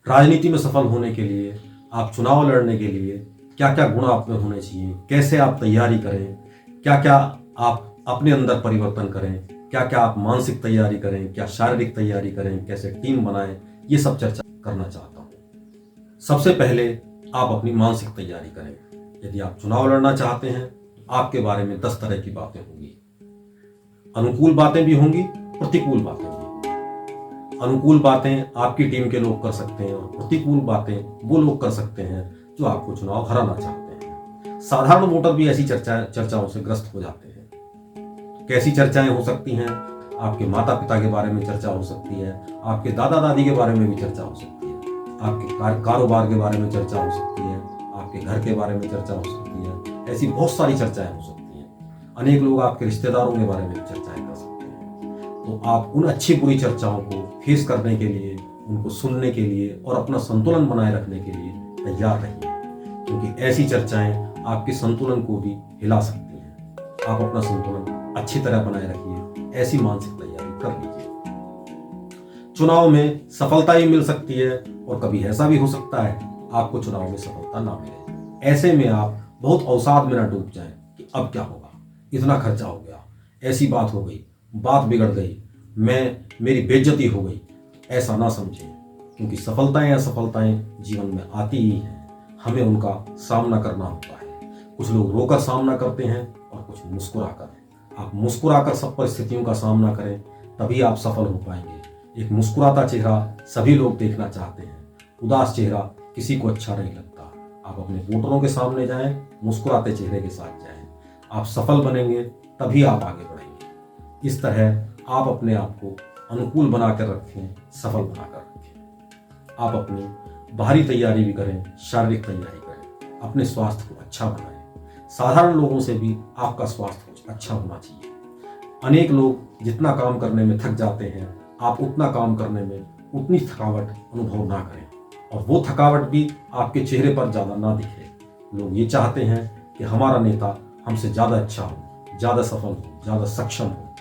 राजनीति में सफल होने के लिए, आप चुनाव लड़ने के लिए क्या क्या गुण आप में होने चाहिए, कैसे आप तैयारी करें, क्या क्या आप अपने अंदर परिवर्तन करें, क्या क्या आप मानसिक तैयारी करें, क्या शारीरिक तैयारी करें, कैसे टीम बनाएं, ये सब चर्चा करना चाहता हूँ। सबसे पहले आप अपनी मानसिक तैयारी करें। यदि आप चुनाव लड़ना चाहते हैं तो आपके बारे में 10 तरह की बातें होंगी। अनुकूल बातें भी होंगी, प्रतिकूल बातें भी होंगी। अनुकूल बातें आपकी टीम के लोग कर सकते हैं और प्रतिकूल बातें वो लोग कर सकते हैं जो आपको चुनाव हराना चाहते हैं। साधारण वोटर भी ऐसी चर्चाओं से ग्रस्त हो जाते हैं। कैसी चर्चाएं हो सकती हैं? आपके माता पिता के बारे में चर्चा हो सकती है, आपके दादा दादी के बारे में भी चर्चा हो सकती है, आपके कारोबार के बारे में चर्चा हो सकती है, आपके घर के बारे में चर्चा हो सकती है। ऐसी बहुत सारी चर्चाएं हो सकती हैं। अनेक लोग आपके रिश्तेदारों के बारे में भी चर्चाएं कर सकते हैं। तो आप उन अच्छी बुरी चर्चाओं को फेस करने के लिए, उनको सुनने के लिए और अपना संतुलन बनाए रखने के लिए तैयार रहिए, क्योंकि ऐसी चर्चाएं आपके संतुलन को भी हिला सकती हैं। आप अपना संतुलन अच्छी तरह बनाए रखिए, ऐसी मानसिक तैयारी कर लीजिए। चुनाव में सफलता ही मिल सकती है और कभी ऐसा भी हो सकता है आपको चुनाव में सफलता ना मिले। ऐसे में आप बहुत अवसाद में ना डूब जाएं कि अब क्या होगा, इतना खर्चा हो गया, ऐसी बात हो गई, बात बिगड़ गई, मेरी बेइज्जती हो गई। ऐसा ना समझें, क्योंकि सफलताएं असफलताएं जीवन में आती ही हैं, हमें उनका सामना करना होता है। कुछ लोग रोकर सामना करते हैं और कुछ मुस्कुराकर। आप मुस्कुराकर सब परिस्थितियों का सामना करें, तभी आप सफल हो पाएंगे। एक मुस्कुराता चेहरा सभी लोग देखना चाहते हैं, उदास चेहरा किसी को अच्छा नहीं लगता। आप अपने वोटरों के सामने जाएं, मुस्कुराते चेहरे के साथ जाएं। आप सफल बनेंगे, तभी आप आगे बढ़ेंगे। इस तरह आप अपने आप को अनुकूल बनाकर रखें, सफल बनाकर रखें। आप अपनी बाहरी तैयारी भी करें, शारीरिक तैयारी करें, अपने स्वास्थ्य को अच्छा बनाएं। साधारण लोगों से भी आपका स्वास्थ्य कुछ अच्छा होना चाहिए। अनेक लोग जितना काम करने में थक जाते हैं, आप उतना काम करने में उतनी थकावट अनुभव ना करें, और वो थकावट भी आपके चेहरे पर ज़्यादा ना दिखे। लोग ये चाहते हैं कि हमारा नेता हमसे ज़्यादा अच्छा हो, ज़्यादा सफल हो, ज़्यादा सक्षम हो,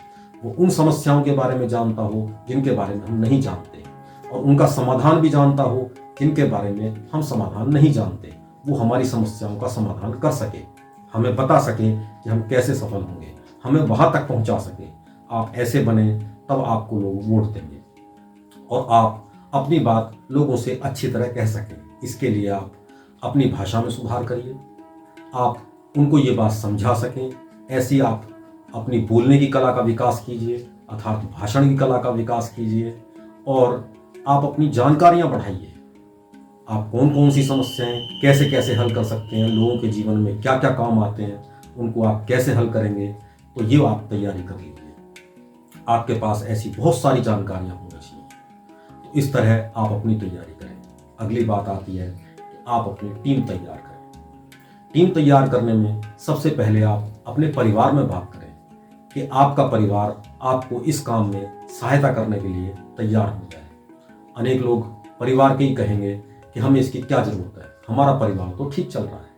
वो उन समस्याओं के बारे में जानता हो जिनके बारे में हम नहीं जानते, और उनका समाधान भी जानता हो जिनके बारे में हम समाधान नहीं जानते। वो हमारी समस्याओं का समाधान कर सके, हमें बता सके कि हम कैसे सफल होंगे, हमें वहां तक पहुंचा सके। आप ऐसे बने, तब आपको लोग वोट देंगे और आप अपनी बात लोगों से अच्छी तरह कह सकें। इसके लिए आप अपनी भाषा में सुधार करिए, आप उनको ये बात समझा सकें। ऐसी आप अपनी बोलने की कला का विकास कीजिए, अर्थात भाषण की कला का विकास कीजिए, और आप अपनी जानकारियां बढ़ाइए। आप कौन कौन सी समस्याएं कैसे कैसे हल कर सकते हैं, लोगों के जीवन में क्या क्या काम आते हैं, उनको आप कैसे हल करेंगे, तो ये आप तैयारी कर लीजिए। आपके पास ऐसी बहुत सारी जानकारियां होनी चाहिए। तो इस तरह आप अपनी तैयारी करें। अगली बात आती है कि आप अपनी टीम तैयार करें। टीम तैयार करने में सबसे पहले आप अपने परिवार में बात करें कि आपका परिवार आपको इस काम में सहायता करने के लिए तैयार हो जाए। अनेक लोग परिवार के ही कहेंगे कि हमें इसकी क्या जरूरत है, हमारा परिवार तो ठीक चल रहा है।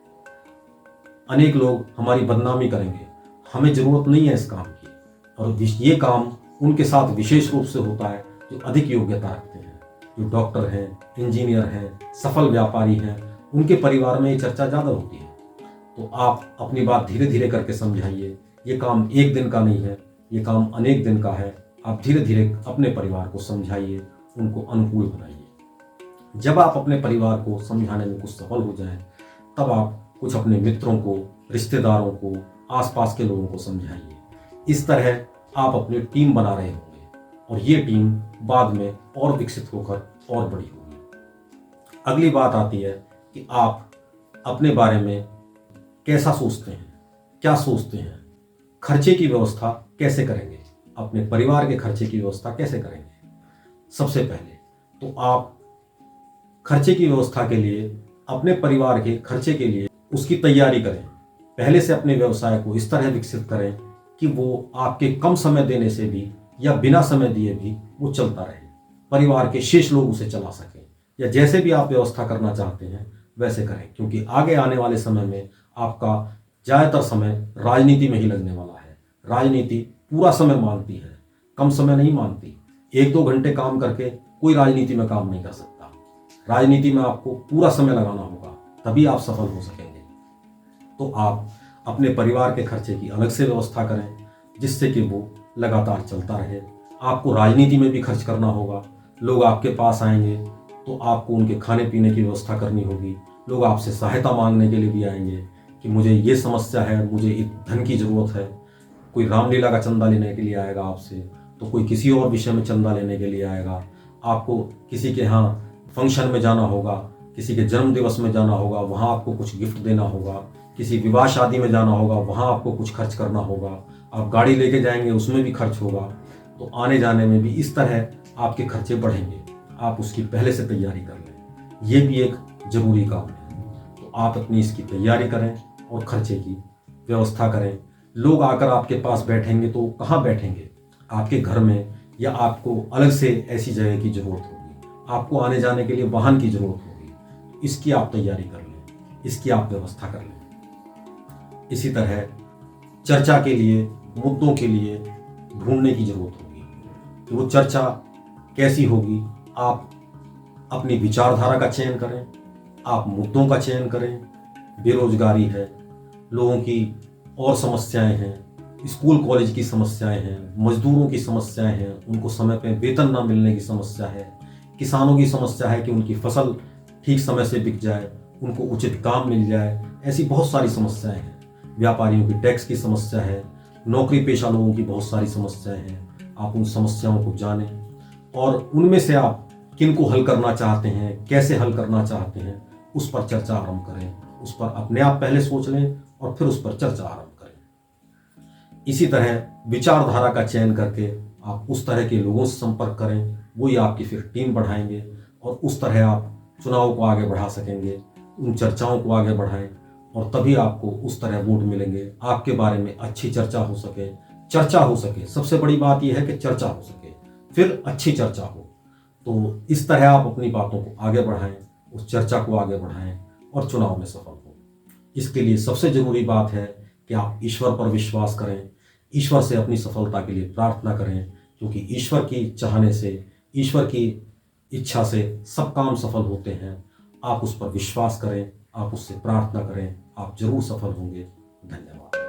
अनेक लोग हमारी बदनामी करेंगे, हमें जरूरत नहीं है इस काम की, और ये काम उनके साथ विशेष रूप से होता है जो अधिक योग्यता रखते हैं, जो डॉक्टर हैं, इंजीनियर हैं, सफल व्यापारी हैं। उनके परिवार में ये चर्चा ज़्यादा होती है। तो आप अपनी बात धीरे धीरे करके समझाइए। ये काम एक दिन का नहीं है, ये काम अनेक दिन का है। आप धीरे धीरे अपने परिवार को समझाइए, उनको अनुकूल बनाइए। जब आप अपने परिवार को समझाने में कुछ सफल हो जाएं, तब आप कुछ अपने मित्रों को, रिश्तेदारों को, आसपास के लोगों को समझाइए। इस तरह आप अपनी टीम बना रहे होंगे, और ये टीम बाद में और विकसित होकर और बड़ी होगी। अगली बात आती है कि आप अपने बारे में कैसा सोचते हैं, क्या सोचते हैं, खर्चे की व्यवस्था कैसे करेंगे, अपने परिवार के खर्चे की व्यवस्था कैसे करेंगे। सबसे पहले तो आप खर्चे की व्यवस्था के लिए, अपने परिवार के खर्चे के लिए उसकी तैयारी करें। पहले से अपने व्यवसाय को इस तरह विकसित करें कि वो आपके कम समय देने से भी या बिना समय दिए भी वो चलता रहे, परिवार के शेष लोग उसे चला सकें, या जैसे भी आप व्यवस्था करना चाहते हैं वैसे करें। क्योंकि आगे आने वाले समय में आपका ज़्यादातर समय राजनीति में ही लगने वाला है। राजनीति पूरा समय मांगती है, कम समय नहीं मांगती। 1-2 घंटे काम करके कोई राजनीति में काम नहीं कर सकता। राजनीति में आपको पूरा समय लगाना होगा, तभी आप सफल हो सकेंगे। तो आप अपने परिवार के खर्चे की अलग से व्यवस्था करें, जिससे कि वो लगातार चलता रहे। आपको राजनीति में भी खर्च करना होगा। लोग आपके पास आएंगे तो आपको उनके खाने पीने की व्यवस्था करनी होगी। लोग आपसे सहायता मांगने के लिए भी आएंगे कि मुझे ये समस्या है, मुझे इस धन की ज़रूरत है। कोई रामलीला का चंदा लेने के लिए आएगा आपसे, तो कोई किसी और विषय में चंदा लेने के लिए आएगा। आपको किसी के यहाँ फंक्शन में जाना होगा, किसी के जन्म दिवस में जाना होगा, वहाँ आपको कुछ गिफ्ट देना होगा। किसी विवाह शादी में जाना होगा, वहाँ आपको कुछ खर्च करना होगा। आप गाड़ी लेके जाएंगे, उसमें भी खर्च होगा। तो आने जाने में भी इस तरह आपके खर्चे बढ़ेंगे। आप उसकी पहले से तैयारी कर लें, ये भी एक ज़रूरी काम है। तो आप अपनी इसकी तैयारी करें और खर्चे की व्यवस्था करें। लोग आकर आपके पास बैठेंगे तो कहाँ बैठेंगे? आपके घर में, या आपको अलग से ऐसी जगह की ज़रूरत होगी। आपको आने जाने के लिए वाहन की ज़रूरत होगी। इसकी आप तैयारी कर लें, इसकी आप व्यवस्था कर लें। इसी तरह चर्चा के लिए, मुद्दों के लिए ढूंढने की ज़रूरत होगी कि वो चर्चा कैसी होगी। आप अपनी विचारधारा का चयन करें, आप मुद्दों का चयन करें। बेरोजगारी है, लोगों की और समस्याएं हैं, स्कूल कॉलेज की समस्याएं हैं, मजदूरों की समस्याएं हैं, उनको समय पे वेतन ना मिलने की समस्या है, किसानों की समस्या है कि उनकी फसल ठीक समय से बिक जाए, उनको उचित दाम मिल जाए। ऐसी बहुत सारी समस्याएं हैं। व्यापारियों की टैक्स की समस्या है, नौकरी पेशा लोगों की बहुत सारी समस्याएं हैं। आप उन समस्याओं को जानें और उनमें से आप किन को हल करना चाहते हैं, कैसे हल करना चाहते हैं, उस पर चर्चा आरंभ करें। उस पर अपने आप पहले सोच लें और फिर उस पर चर्चा आरंभ करें। इसी तरह विचारधारा का चयन करके आप उस तरह के लोगों से संपर्क करें, वही आपकी फिर टीम बढ़ाएंगे और उस तरह आप चुनाव को आगे बढ़ा सकेंगे। उन चर्चाओं को आगे बढ़ाएं और तभी आपको उस तरह वोट मिलेंगे। आपके बारे में अच्छी चर्चा हो सके। सबसे बड़ी बात यह है कि चर्चा हो सके, फिर अच्छी चर्चा हो। तो इस तरह आप अपनी बातों को आगे बढ़ाएं, उस चर्चा को आगे बढ़ाएं और चुनाव में सफल हो। इसके लिए सबसे जरूरी बात है कि आप ईश्वर पर विश्वास करें, ईश्वर से अपनी सफलता के लिए प्रार्थना करें, क्योंकि ईश्वर की चाहने से, ईश्वर की इच्छा से सब काम सफल होते हैं। आप उस पर विश्वास करें, आप उससे प्रार्थना करें, आप जरूर सफल होंगे। धन्यवाद।